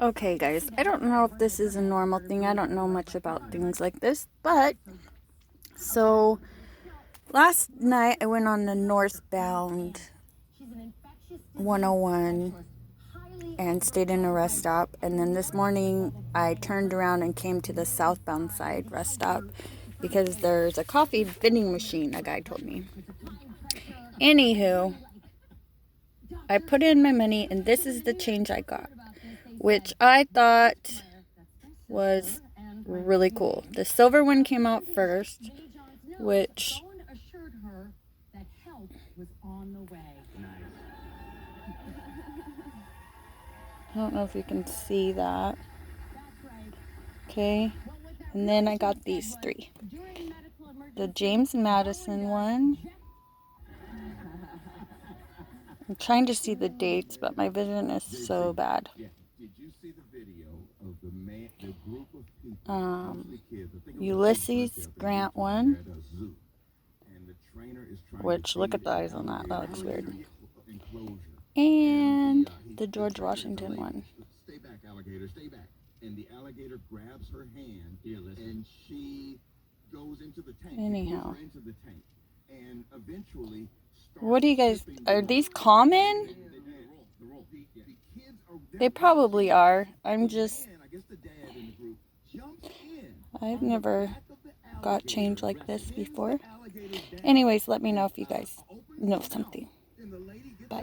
Okay, guys, I don't know if this is a normal thing. I don't know much about things like this, but so last night I went on the northbound 101 and stayed in a rest stop, and then this morning I turned around and came to the southbound side rest stop because there's a coffee vending machine, a guy told me. Anywho, I put in my money and this is the change I got, which I thought was really cool. The silver one came out first, which I don't know if you can see that. Okay, and then I got these three. The James Madison one. I'm trying to see the dates, but my vision is so bad. Ulysses Grant one, which look at the eyes on that, that looks weird. And the George Washington one. Stay back, alligator, stay back. And the alligator grabs her hand and she goes into the tank. Anyhow. Into the tank. And eventually what do you guys, are these common? They probably are. I've never got change like this before. Anyways, let me know if you guys know something. Bye.